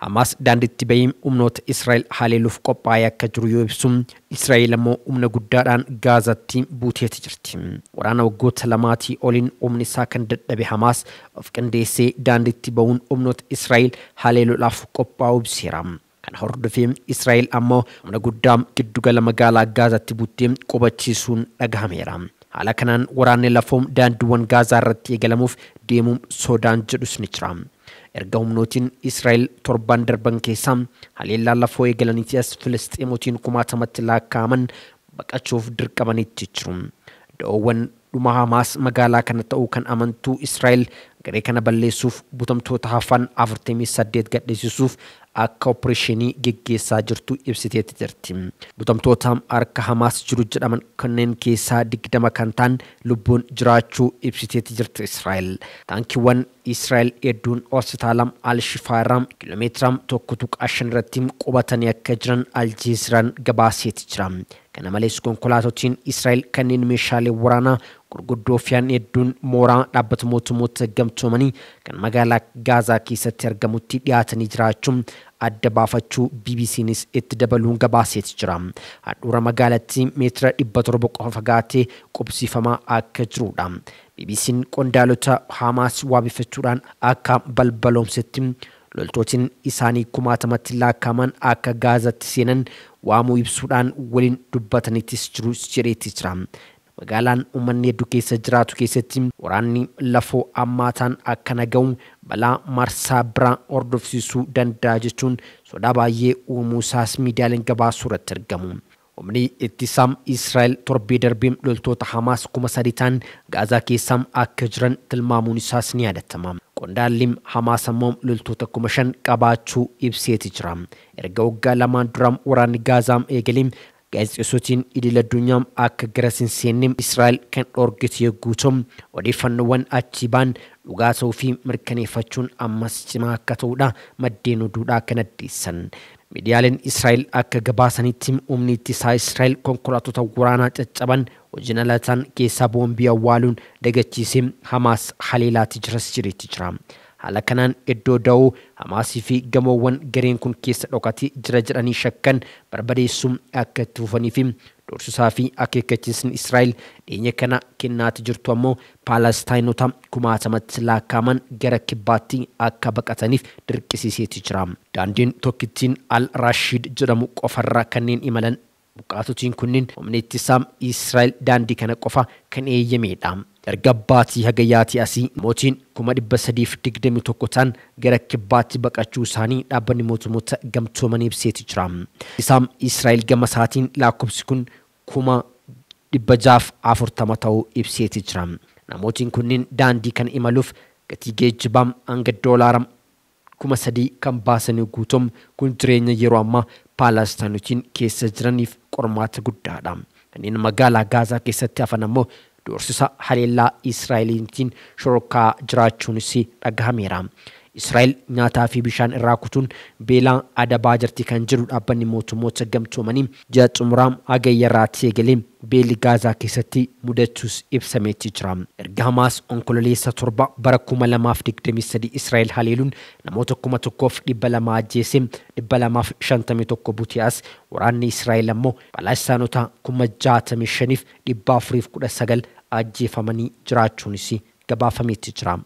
Hamas danditti bayim umnoota Israa'el haleeluuf qophaa'ee akka jiru yoo ibsu Israa'el ammoo umna guddaadhaan Gaazatti buuteeti jirti. Waraana waggoota lamaatii oliin umni isaa kan dadhabe Hamas of qindeessee danditti ba'uun umnoota Israa'el haleeluudhaaf qophaa'uu ibseera. Kana hordofee Israa'el ammoo umna guddaa giddugala magaalaa Gaazatti buutee qubachiisuun dhagahameera. Haala kanaan waraanni lafoom daandiiwwan Gaazaa irratti eegalamuuf deemuun sodaan jedhus ni jira. Erga humnootiin Israa'el torban darban keessaa haleellaa lafoo eegalaniitiis Filisxeemotiin kumaatamatti lakkaa'aman baqachuuf dirqamanitti jiru. Da'oowwan dhuma Hamas magaalaa kana ta'uu kan amantuu Israa'el garee kana balleessuuf butamtoota hafan 48 gadhiisisuuf akka opereeshinii geggeessaa jirtu ibsiteetti jirti. Butamtoota harka Hamas jiru jedhaman kanneen keessaa 20 kan ta'an lubbuun jiraachuu ibsiteetti jirti Israa'el. Taankiiwwan Israa'el hedduun hospitaala Al-Shifaa irraa kiiloomeetira 1.5 irratti qubatanii akka jiran Al-Jazeeraan gabaaseeti jira. Kana malees konkolaatotiin Israa'el kanneen meeshaalee waraanaa gurguddoo fe'an hedduun mooraa dhaabbata mootummoota gamtoomanii kan magaalaa Gaazaa keessatti argamutti dhiyaatanii jiraachuun adda baafachuu BBCnis itti dabaluun gabaaseeti jira. Handhuura magaalattii meetira 700 qofa fagaatee qubsiifamaa akka jirudha. BBC'n qondaalota Hamas waabeeffachuudhaan akka balbaloomsetti loltootiin isaanii kumaatamatti lakkaa'aman akka Gaazatti seenan waamuu ibsuudhaan waliin dubbatanittis jiru jedheetti jira. Magaalaan uummanni hedduu keessa jiraatu keessatti waraanni lafoo ammaataan akka naga'u balaa marsaa biraa hordofsiisuu danda'a jechuun sodaa baay'ee uumuu isaas miidiyaaleen gabaasuu irratti argamu. Humni ittisaa Israa'el torbee darbee loltoota Hamas 3,000 ta'an Gaazaa keessa akka jiran tilmaamuun isaas ni yaadatama. Qondaalli Hamas ammoo loltoota 5,000 qabaachuu ibseeti jira. Erga waggaa lamaan dura waraanni Gaazaa eegalee gaazexeessootiin idil addunyaa akka gara seenne Israa'el kan dhorgite yogguu ta'u odeeffannoowwan achi ba'an dhugaa ta'uu fi mirkaneeffachuun ammas cimaa akka ta'udha maddeen oduudhaa kan addeessan. Miidiyaaleen Israa'el akka gabaasanitti humni ittisaa Israa'el konkolaattota waraanaa caccaban hojiin alataan keessaa boombii awwaaluun dagachiisee Hamas haleelaatti jiras jireetti jira. Haala kanaan iddoo da'oo Hamasii fi gamoowwan gareen kun keessa dhokatee jira jedhanii shakkan barbadeessuun akka itti fufanii fi doorsisaa fi akeekkachiisni Israa'el dhiyeenya kana kennaati jirtu ammoo Paalestaayinota kumaatamatti lakkaa'aman gara kibbaatti akka baqataniif dirqisiiseeti jira. Daandiin tokkittiin Al-Rashid jedhamu qofarraa kanneen imalan buqqaatotiin kunniin humni ittisaa Israa'el daandii kana qofa kan eeyyamedha. Erga baatii hagayaatii asii mootiin 321 ta'an gara kibbaatti baqachuu isaanii dhaabbanni mootummoota gamtoomanii ibseeti jira. Isaan Israa'el gama isaatiin lakkoofsi kun 640 ta'uu ibseeti jira. Namootiin kunniin daandii kana imaluuf gatii geejjibaa hanga doolaara 3,000 kan baasan guutuun kun jireenya yeroo ammaa Paalestaayinotiin keessa jiraniif qormaata guddaadha. Kanneen magaalaa Gaazaa keessatti hafan ammoo doorsisa haleellaa Israa'eliitiin shororkaa jiraachuunis dhagahameera. Israa'el nyaataa fi bishaan irraa kutuun beelaa adabaa jirti kan jedhu dhaabbanni mootummoota gamtoomanii ji'a xumuraa hagayya irraatti eegalee beelli Gaazaa keessatti mudachuus ibsameetti jira. Erga Hamas onkololeessa 7 bara 2023 Israa'el haleeluun namoota 1,200 ajjeesee 251 butiyaas waraanni Israa'el ammoo Paalestaayinota 65,419 ajjeefamanii jiraachuunis gabaafameetti jira.